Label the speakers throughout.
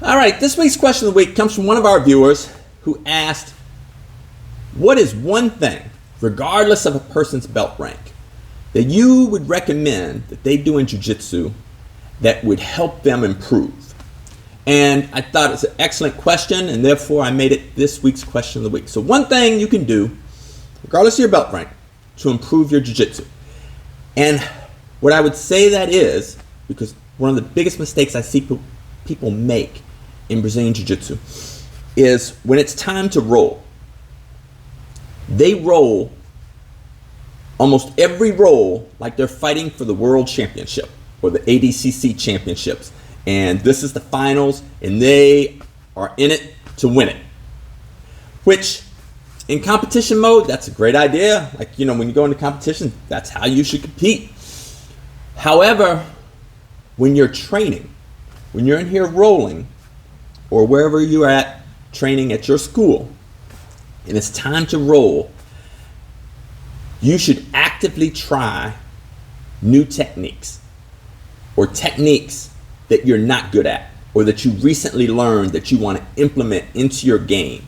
Speaker 1: All right, this week's question of the week comes from one of our viewers who asked, what is one thing, regardless of a person's belt rank, that you would recommend that they do in jiu-jitsu that would help them improve? And I thought it's an excellent question, and therefore I made it this week's question of the week. So one thing you can do, regardless of your belt rank, to improve your jiu-jitsu. And what I would say that is, because one of the biggest mistakes I see people make in Brazilian Jiu-Jitsu is when it's time to roll. They roll almost every roll like they're fighting for the world championship or the ADCC championships. And this is the finals, and they are in it to win it. Which, in competition mode, that's a great idea. Like, when you go into competition, that's how you should compete. However, when you're training, when you're in here rolling, or wherever you're at training at your school, and it's time to roll, you should actively try new techniques or techniques that you're not good at or that you recently learned that you want to implement into your game.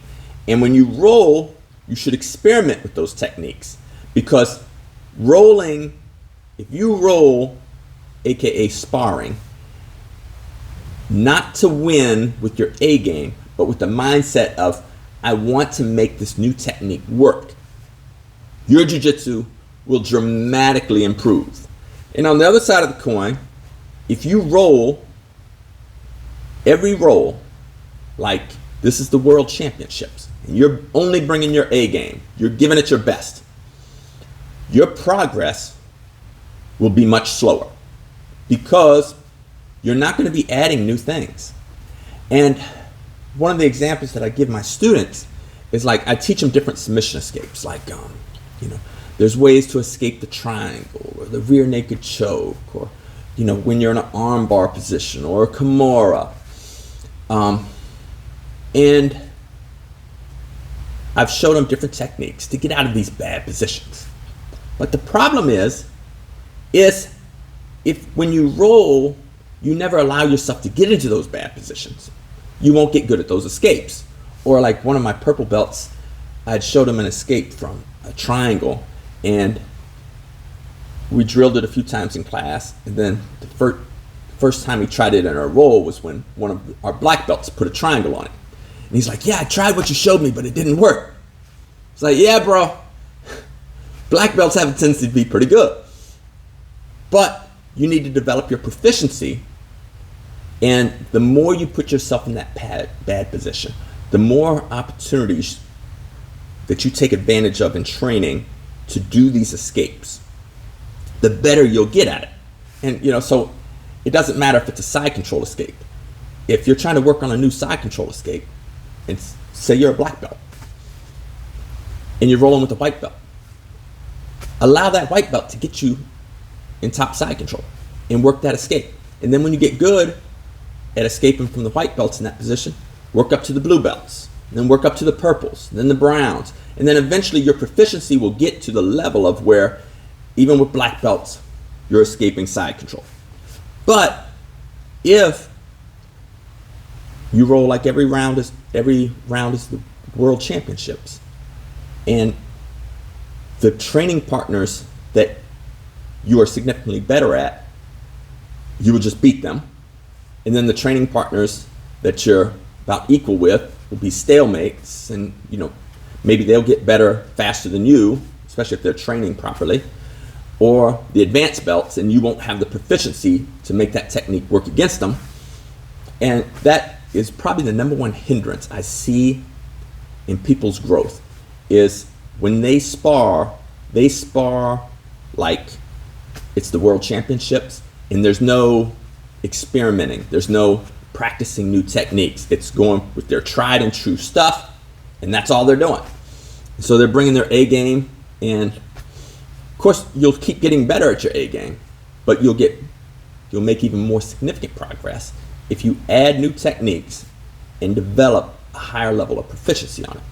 Speaker 1: And when you roll, you should experiment with those techniques, because rolling, if you roll, aka sparring, not to win with your A game, but with the mindset of, I want to make this new technique work, your jiu-jitsu will dramatically improve. And on the other side of the coin, if you roll every roll like this is the world championships, and you're only bringing your A game, you're giving it your best, your progress will be much slower, because you're not going to be adding new things. And one of the examples that I give my students is, like, I teach them different submission escapes. Like, there's ways to escape the triangle or the rear naked choke, or, when you're in an arm bar position or a Kimura. And I've showed them different techniques to get out of these bad positions. But the problem is if when you roll, you never allow yourself to get into those bad positions, you won't get good at those escapes. Or like one of my purple belts, I'd showed him an escape from a triangle, and we drilled it a few times in class, and then the first time he tried it in a roll was when one of our black belts put a triangle on it. And he's like, yeah, I tried what you showed me, but it didn't work. It's like, yeah, bro, black belts have a tendency to be pretty good. But you need to develop your proficiency. And the more you put yourself in that bad position, the more opportunities that you take advantage of in training to do these escapes, the better you'll get at it. And, so it doesn't matter if it's a side control escape. If you're trying to work on a new side control escape, and say you're a black belt, and you're rolling with a white belt, allow that white belt to get you in top side control and work that escape. And then when you get good at escaping from the white belts in that position, work up to the blue belts, and then work up to the purples, and then the browns, and then eventually your proficiency will get to the level of where even with black belts you're escaping side control. But if you roll like every round is the world championships, and the training partners that you are significantly better at, you will just beat them. And then the training partners that you're about equal with will be stalemates, and maybe they'll get better faster than you, especially if they're training properly. Or the advanced belts, and you won't have the proficiency to make that technique work against them. And that is probably the number one hindrance I see in people's growth, is when they spar like it's the world championships, and there's no experimenting, there's no practicing new techniques. It's going with their tried and true stuff, and that's all they're doing. So they're bringing their A game, and of course you'll keep getting better at your A game, but you'll make even more significant progress if you add new techniques and develop a higher level of proficiency on it.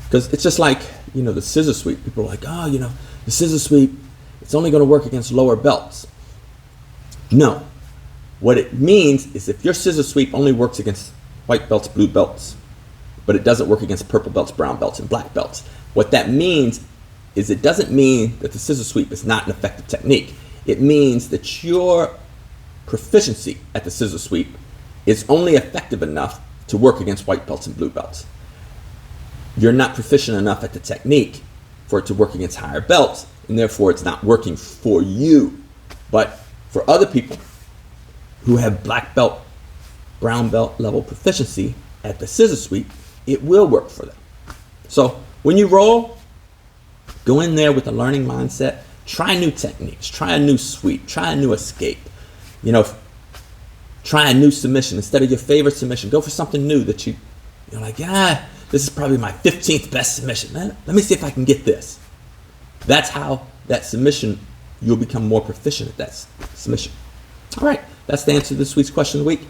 Speaker 1: Because it's just like, the scissor sweep. People are like, the scissor sweep, it's only going to work against lower belts. No. What it means is if your scissor sweep only works against white belts, blue belts, but it doesn't work against purple belts, brown belts, and black belts. What that means is it doesn't mean that the scissor sweep is not an effective technique. It means that your proficiency at the scissor sweep is only effective enough to work against white belts and blue belts. You're not proficient enough at the technique for it to work against higher belts, and therefore it's not working for you. But for other people who have black belt, brown belt level proficiency at the scissor sweep, it will work for them. So when you roll, go in there with a learning mindset. Try new techniques. Try a new sweep. Try a new escape. Try a new submission. Instead of your favorite submission, go for something new that you're like, this is probably my 15th best submission. Let me see if I can get this. That's how that submission, you'll become more proficient at that submission. All right, that's the answer to this week's question of the week.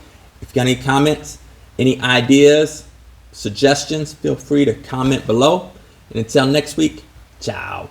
Speaker 1: If you got any comments, any ideas, suggestions, feel free to comment below. And until next week, ciao.